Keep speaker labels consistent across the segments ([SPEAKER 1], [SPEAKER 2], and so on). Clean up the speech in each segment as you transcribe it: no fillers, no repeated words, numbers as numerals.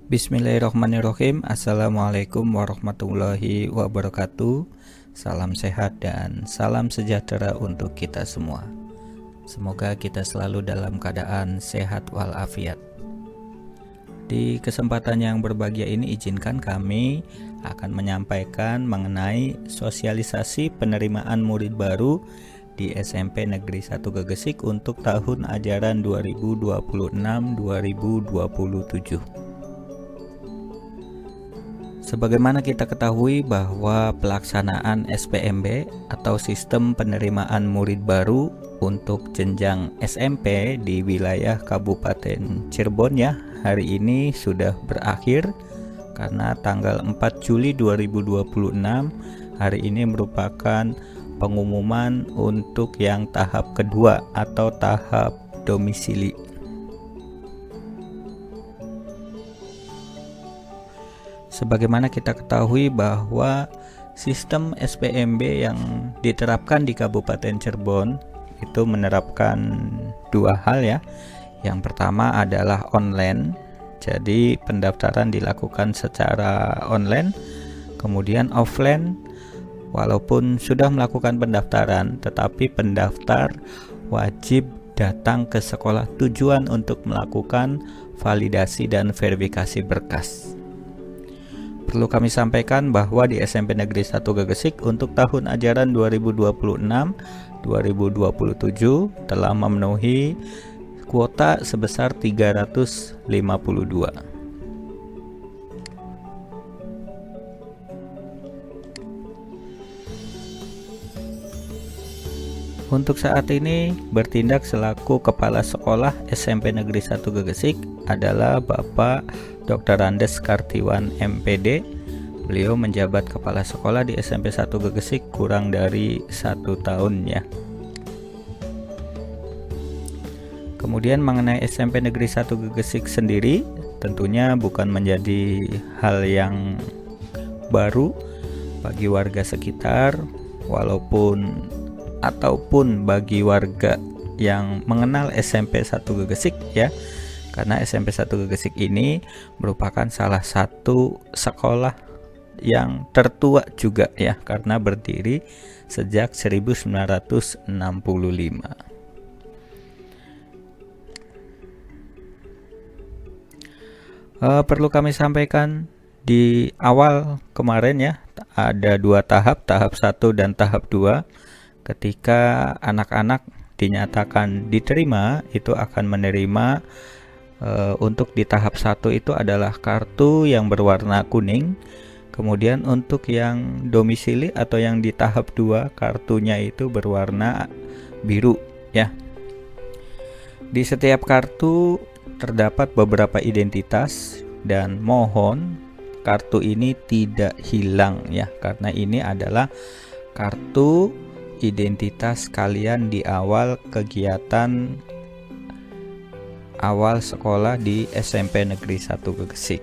[SPEAKER 1] Bismillahirrahmanirrahim. Assalamualaikum warahmatullahi wabarakatuh. Salam sehat dan salam sejahtera untuk kita semua. Semoga kita selalu dalam keadaan sehat walafiat. Di kesempatan yang berbahagia ini, izinkan kami akan menyampaikan mengenai sosialisasi penerimaan murid baru di SMP Negeri 1 Gegesik untuk tahun ajaran 2026-2027. Sebagaimana kita ketahui bahwa pelaksanaan SPMB atau Sistem Penerimaan Murid Baru untuk jenjang SMP di wilayah Kabupaten Cirebon hari ini sudah berakhir, karena tanggal 4 Juli 2026 hari ini merupakan pengumuman untuk yang tahap kedua atau tahap domisili. Sebagaimana kita ketahui bahwa sistem SPMB yang diterapkan di Kabupaten Cirebon itu menerapkan dua hal ya. Yang pertama adalah online. Jadi pendaftaran dilakukan secara online. Kemudian offline, walaupun sudah melakukan pendaftaran, tetapi pendaftar wajib datang ke sekolah tujuan untuk melakukan validasi dan verifikasi berkas. Perlu kami sampaikan bahwa di SMP Negeri 1 Gegesik untuk tahun ajaran 2026-2027 telah memenuhi kuota sebesar 352. Untuk saat ini bertindak selaku Kepala Sekolah SMP Negeri 1 Gegesik adalah Bapak Dr. Andes Kartiwan MPD. Beliau menjabat Kepala Sekolah di SMP 1 Gegesik kurang dari 1 tahun ya. Kemudian mengenai SMP Negeri 1 Gegesik sendiri, tentunya bukan menjadi hal yang baru bagi warga sekitar, ataupun bagi warga yang mengenal SMP 1 Gegesik ya. Karena SMP 1 Gegesik ini merupakan salah satu sekolah yang tertua juga ya, karena berdiri sejak 1965. Perlu kami sampaikan di awal kemarin ya, ada dua tahap 1 dan tahap 2. Ketika anak-anak dinyatakan diterima, itu akan menerima untuk di tahap 1 itu adalah kartu yang berwarna kuning. Kemudian untuk yang domisili atau yang di tahap 2, kartunya itu berwarna biru ya. Di setiap kartu terdapat beberapa identitas, dan mohon kartu ini tidak hilang ya, karena ini adalah kartu identitas kalian di awal kegiatan awal sekolah di SMP Negeri 1 Gegesik.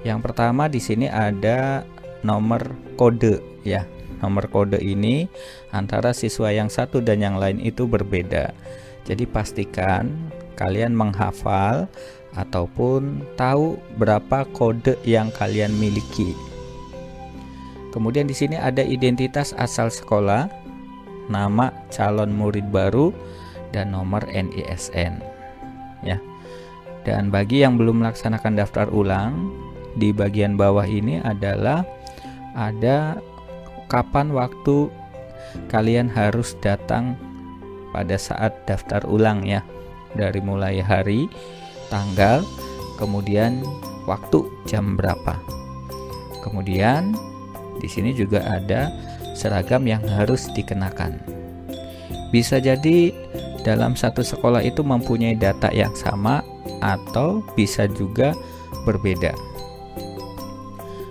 [SPEAKER 1] Yang pertama di sini ada nomor kode ya. Nomor kode ini antara siswa yang satu dan yang lain itu berbeda. Jadi pastikan kalian menghafal ataupun tahu berapa kode yang kalian miliki. Kemudian di sini ada identitas asal sekolah, nama calon murid baru, dan nomor NISN ya. Dan bagi yang belum melaksanakan daftar ulang, di bagian bawah ini adalah ada kapan waktu kalian harus datang pada saat daftar ulang ya, dari mulai hari, tanggal, kemudian waktu jam berapa. Kemudian di sini juga ada seragam yang harus dikenakan. Bisa jadi dalam satu sekolah itu mempunyai data yang sama atau bisa juga berbeda.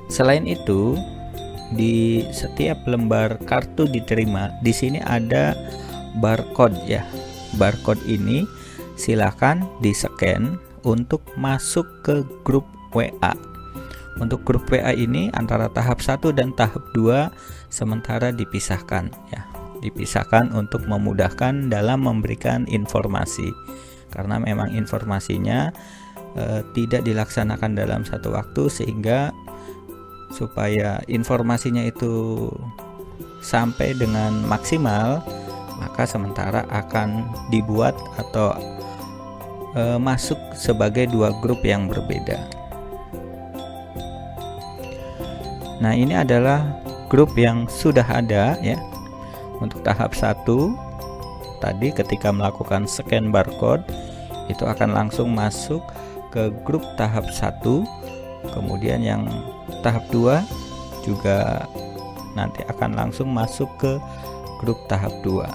[SPEAKER 1] Selain itu, di setiap lembar kartu diterima, di sini ada barcode ya. Barcode ini silakan di-scan untuk masuk ke grup WA. Untuk grup WA ini antara tahap 1 dan tahap 2 sementara dipisahkan ya. Dipisahkan untuk memudahkan dalam memberikan informasi. Karena memang informasinya tidak dilaksanakan dalam satu waktu, sehingga supaya informasinya itu sampai dengan maksimal, maka sementara akan dibuat atau masuk sebagai dua grup yang berbeda. Nah, ini adalah grup yang sudah ada ya. Untuk tahap 1 tadi ketika melakukan scan barcode itu akan langsung masuk ke grup tahap 1. Kemudian yang tahap 2 juga nanti akan langsung masuk ke grup tahap 2.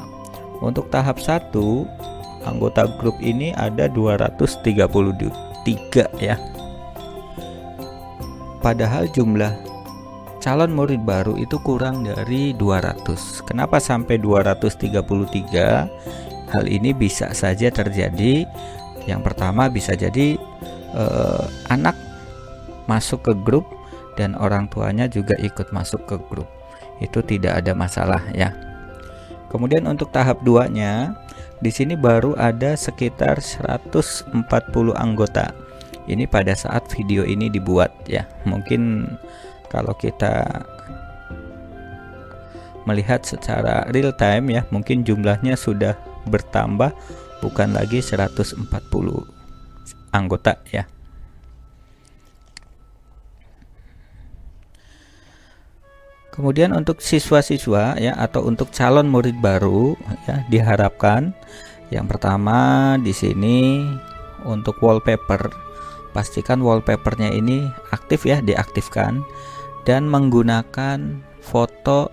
[SPEAKER 1] Untuk tahap 1 anggota grup ini ada 233 ya. Padahal jumlah calon murid baru itu kurang dari 200. Kenapa sampai 233? Hal ini bisa saja terjadi. Yang pertama bisa jadi anak masuk ke grup dan orang tuanya juga ikut masuk ke grup. Itu tidak ada masalah ya. Kemudian untuk tahap 2-nya di sini baru ada sekitar 140 anggota. Ini pada saat video ini dibuat ya. Mungkin kalau kita melihat secara real time ya, mungkin jumlahnya sudah bertambah, bukan lagi 140 anggota ya. Kemudian untuk siswa-siswa ya, atau untuk calon murid baru ya, diharapkan yang pertama di sini untuk wallpaper, pastikan wallpapernya ini aktif ya, diaktifkan, dan menggunakan foto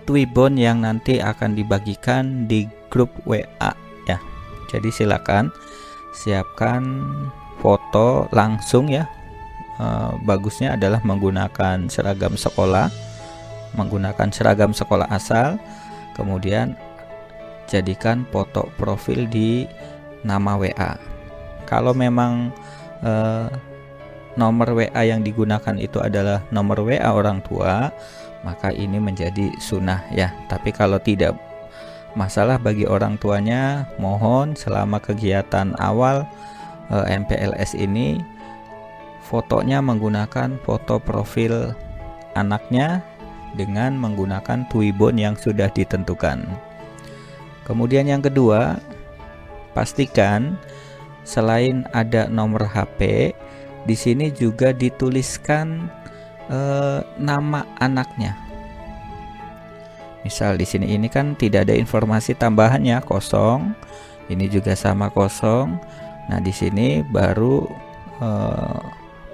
[SPEAKER 1] Twibbon yang nanti akan dibagikan di grup WA ya. Jadi silakan siapkan foto langsung ya. Bagusnya adalah menggunakan seragam sekolah, menggunakan seragam sekolah asal, kemudian jadikan foto profil di nama WA. Kalau memang nomor WA yang digunakan itu adalah nomor WA orang tua, maka ini menjadi sunnah ya. Tapi kalau tidak masalah bagi orang tuanya, mohon selama kegiatan awal MPLS ini fotonya menggunakan foto profil anaknya dengan menggunakan Twibbon yang sudah ditentukan. Kemudian yang kedua, pastikan selain ada nomor HP, di sini juga dituliskan nama anaknya. Misal di sini ini kan tidak ada informasi tambahannya, kosong. Ini juga sama kosong. Nah, di sini baru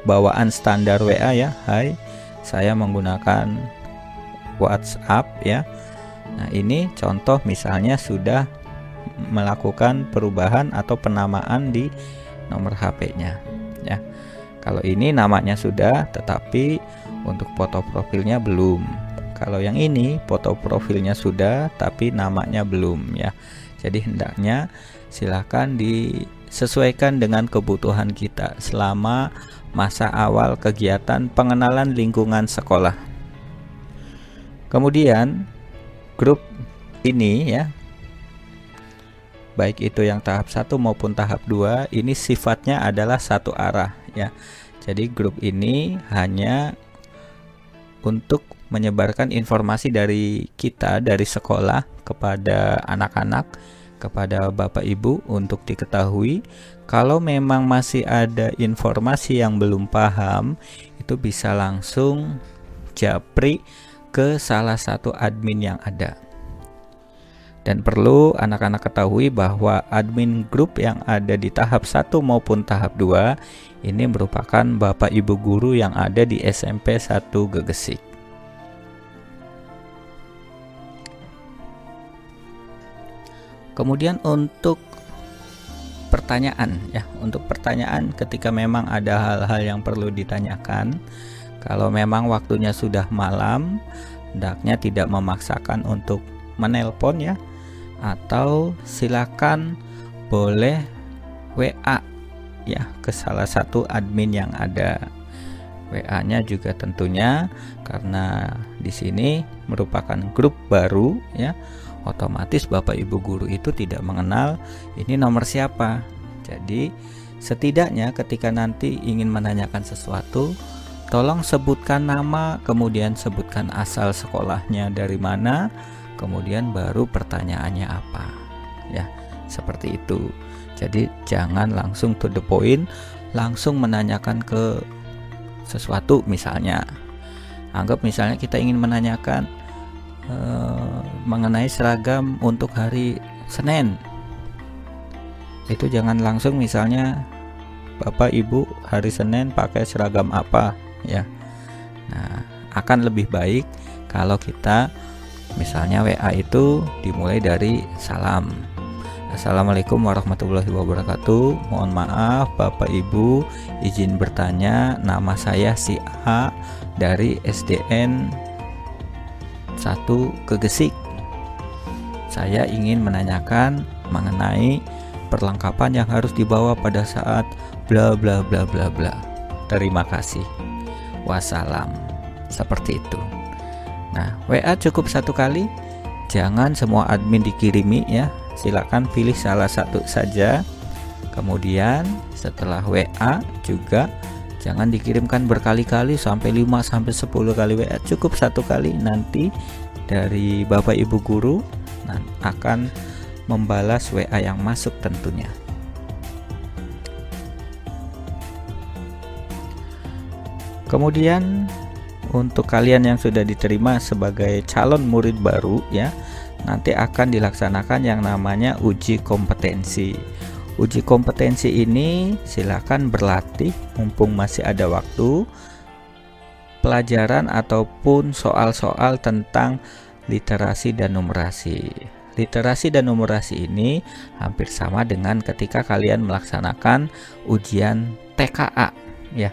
[SPEAKER 1] bawaan standar WA ya. Hai, saya menggunakan WhatsApp ya. Nah, ini contoh misalnya sudah melakukan perubahan atau penamaan di nomor HP-nya ya. Kalau ini namanya sudah, tetapi untuk foto profilnya belum. Kalau yang ini foto profilnya sudah, tapi namanya belum ya. Jadi hendaknya silakan disesuaikan dengan kebutuhan kita selama masa awal kegiatan pengenalan lingkungan sekolah. Kemudian grup ini ya, baik itu yang tahap 1 maupun tahap 2, ini sifatnya adalah satu arah ya. Jadi grup ini hanya untuk menyebarkan informasi dari kita, dari sekolah kepada anak-anak, kepada Bapak Ibu untuk diketahui. Kalau memang masih ada informasi yang belum paham, itu bisa langsung japri ke salah satu admin yang ada. Dan perlu anak-anak ketahui bahwa admin grup yang ada di tahap 1 maupun tahap 2 ini merupakan Bapak Ibu guru yang ada di SMP 1 Gegesik. Kemudian untuk pertanyaan ya, untuk pertanyaan ketika memang ada hal-hal yang perlu ditanyakan, kalau memang waktunya sudah malam, hendaknya tidak memaksakan untuk menelpon ya, atau silakan boleh WA ya ke salah satu admin yang ada. WA-nya juga tentunya karena di sini merupakan grup baru ya, otomatis Bapak Ibu guru itu tidak mengenal ini nomor siapa. Jadi Setidaknya ketika nanti ingin menanyakan sesuatu, tolong sebutkan nama, kemudian sebutkan asal sekolahnya dari mana, kemudian baru pertanyaannya apa. Ya, seperti itu. Jadi jangan langsung to the point, langsung menanyakan ke sesuatu. Misalnya, anggap misalnya kita ingin menanyakan mengenai seragam untuk hari Senin. Itu jangan langsung misalnya, Bapak Ibu hari Senin pakai seragam apa, ya. Nah, akan lebih baik kalau kita misalnya WA itu dimulai dari salam. Assalamualaikum warahmatullahi wabarakatuh. Mohon maaf Bapak Ibu, izin bertanya, nama saya si A dari SDN 1 Gegesik. Saya ingin menanyakan mengenai perlengkapan yang harus dibawa pada saat bla bla bla bla bla. Terima kasih. Wassalam. Seperti itu. Nah, WA cukup satu kali. Jangan semua admin dikirimi ya. Silakan pilih salah satu saja. Kemudian setelah WA juga jangan dikirimkan berkali-kali sampai 5 sampai 10 kali WA. Cukup satu kali, nanti dari Bapak Ibu guru akan membalas WA yang masuk tentunya. Kemudian untuk kalian yang sudah diterima sebagai calon murid baru ya, nanti akan dilaksanakan yang namanya uji kompetensi. Uji kompetensi ini silakan berlatih mumpung masih ada waktu, pelajaran ataupun soal-soal tentang literasi dan numerasi. Literasi dan numerasi ini hampir sama dengan ketika kalian melaksanakan ujian TKA ya.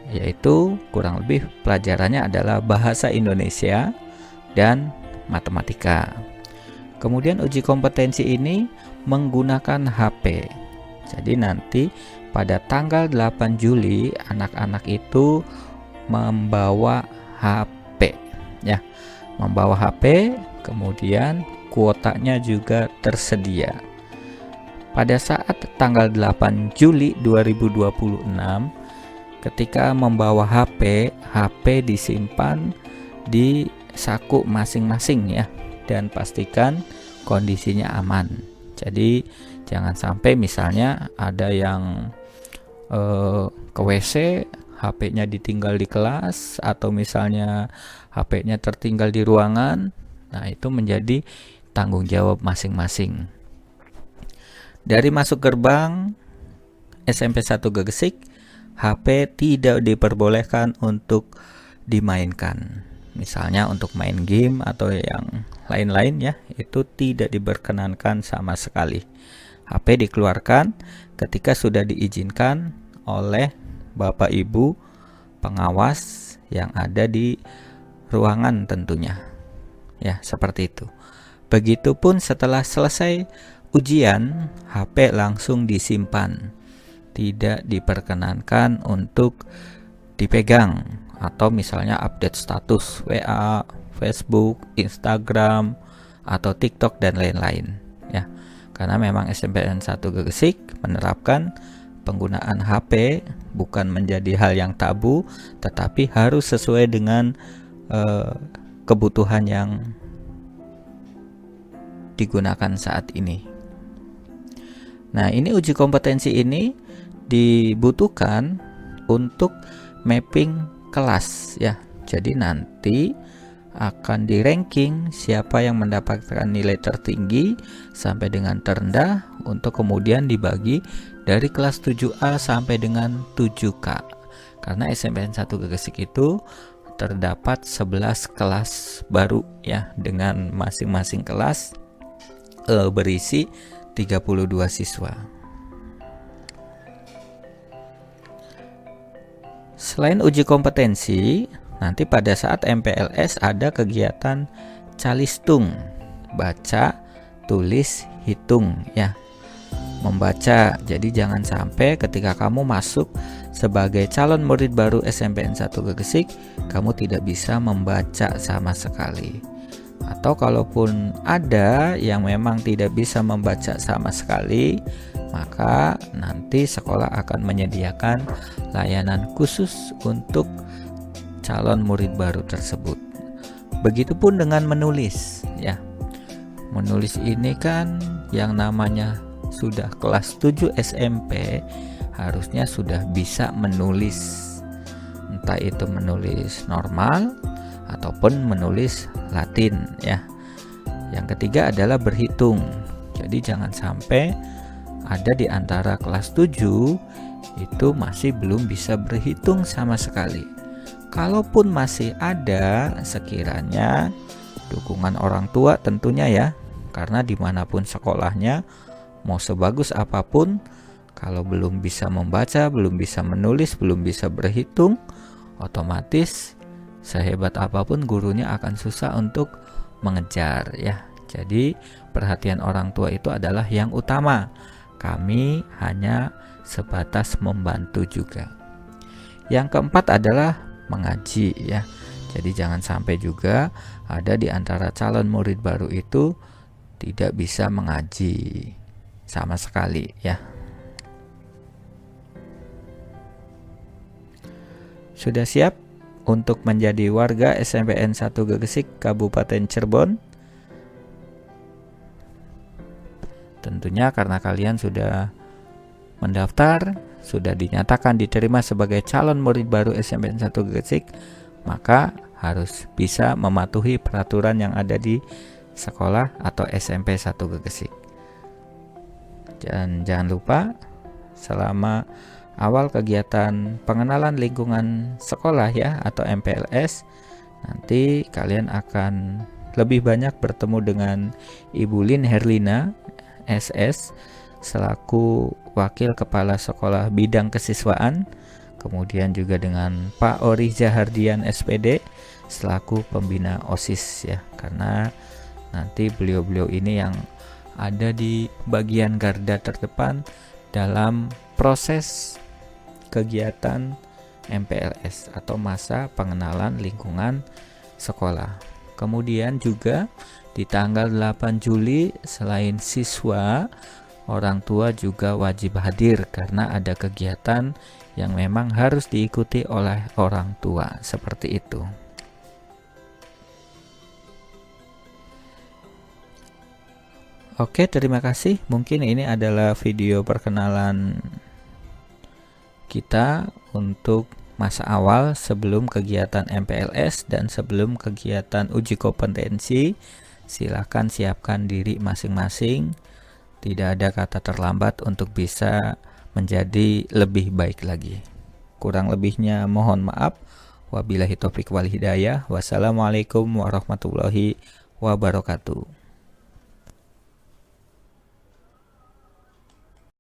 [SPEAKER 1] Yaitu kurang lebih pelajarannya adalah bahasa Indonesia dan matematika. Kemudian uji kompetensi ini menggunakan HP. Jadi nanti pada tanggal 8 Juli anak-anak itu membawa HP ya. Membawa HP, kemudian kuotanya juga tersedia. Pada saat tanggal 8 Juli 2026 ketika membawa HP disimpan di saku masing-masing ya, dan pastikan kondisinya aman. Jadi jangan sampai misalnya ada yang ke WC, HP-nya ditinggal di kelas, atau misalnya HP-nya tertinggal di ruangan. Nah, itu menjadi tanggung jawab masing-masing. Dari masuk gerbang SMP 1 Gegesik, HP tidak diperbolehkan untuk dimainkan. Misalnya untuk main game atau yang lain-lain ya, itu tidak diperkenankan sama sekali. HP dikeluarkan ketika sudah diizinkan oleh Bapak Ibu pengawas yang ada di ruangan tentunya. Ya, seperti itu. Begitupun setelah selesai ujian, HP langsung disimpan. Tidak diperkenankan untuk dipegang, atau misalnya update status WA, Facebook, Instagram, atau TikTok dan lain-lain ya. Karena memang SMPN 1 Gegesik menerapkan penggunaan HP bukan menjadi hal yang tabu, tetapi harus sesuai dengan kebutuhan yang digunakan saat ini. Nah, ini uji kompetensi ini dibutuhkan untuk mapping kelas ya. Jadi nanti akan di ranking siapa yang mendapatkan nilai tertinggi sampai dengan terendah, untuk kemudian dibagi dari kelas 7A sampai dengan 7K. Karena SMPN 1 Gegesik itu terdapat 11 kelas baru ya, dengan masing-masing kelas berisi 32 siswa. Selain uji kompetensi, nanti pada saat MPLS ada kegiatan calistung, baca, tulis, hitung ya. Membaca, jadi jangan sampai ketika kamu masuk sebagai calon murid baru SMPN 1 Gegesik, kamu tidak bisa membaca sama sekali. Atau kalaupun ada yang memang tidak bisa membaca sama sekali, maka nanti sekolah akan menyediakan layanan khusus untuk calon murid baru tersebut. Begitupun dengan menulis ya. Menulis ini kan yang namanya sudah kelas 7 SMP harusnya sudah bisa menulis, entah itu menulis normal ataupun menulis Latin ya. Yang ketiga adalah berhitung. Jadi jangan sampai ada di antara kelas 7 itu masih belum bisa berhitung sama sekali. Kalaupun masih ada, sekiranya dukungan orang tua tentunya ya, karena dimanapun sekolahnya mau sebagus apapun, kalau belum bisa membaca, belum bisa menulis, belum bisa berhitung, otomatis sehebat apapun gurunya akan susah untuk mengejar ya. Jadi perhatian orang tua itu adalah yang utama. Kami hanya sebatas membantu juga. Yang keempat adalah mengaji ya. Jadi jangan sampai juga ada di antara calon murid baru itu tidak bisa mengaji sama sekali ya. Sudah siap untuk menjadi warga SMPN 1 Gegesik Kabupaten Cirebon? Tentunya karena kalian sudah mendaftar, sudah dinyatakan diterima sebagai calon murid baru SMPN 1 Gegesik, maka harus bisa mematuhi peraturan yang ada di sekolah atau SMP 1 Gegesik. Dan jangan lupa selama awal kegiatan pengenalan lingkungan sekolah ya atau MPLS, nanti kalian akan lebih banyak bertemu dengan Ibu Lin Herlina SS selaku Wakil Kepala Sekolah Bidang Kesiswaan, kemudian juga dengan Pak Oriza Hardian SPD selaku Pembina OSIS ya, karena nanti beliau-beliau ini yang ada di bagian garda terdepan dalam proses kegiatan MPLS atau masa pengenalan lingkungan sekolah. Kemudian juga di tanggal 8 Juli selain siswa, orang tua juga wajib hadir karena ada kegiatan yang memang harus diikuti oleh orang tua, seperti itu. Oke, terima kasih. Mungkin ini adalah video perkenalan kita untuk masa awal sebelum kegiatan MPLS dan sebelum kegiatan uji kompetensi. Silakan siapkan diri masing-masing. Tidak ada kata terlambat untuk bisa menjadi lebih baik lagi. Kurang lebihnya mohon maaf. Wabillahi taufik wal hidayah. Wassalamualaikum warahmatullahi wabarakatuh.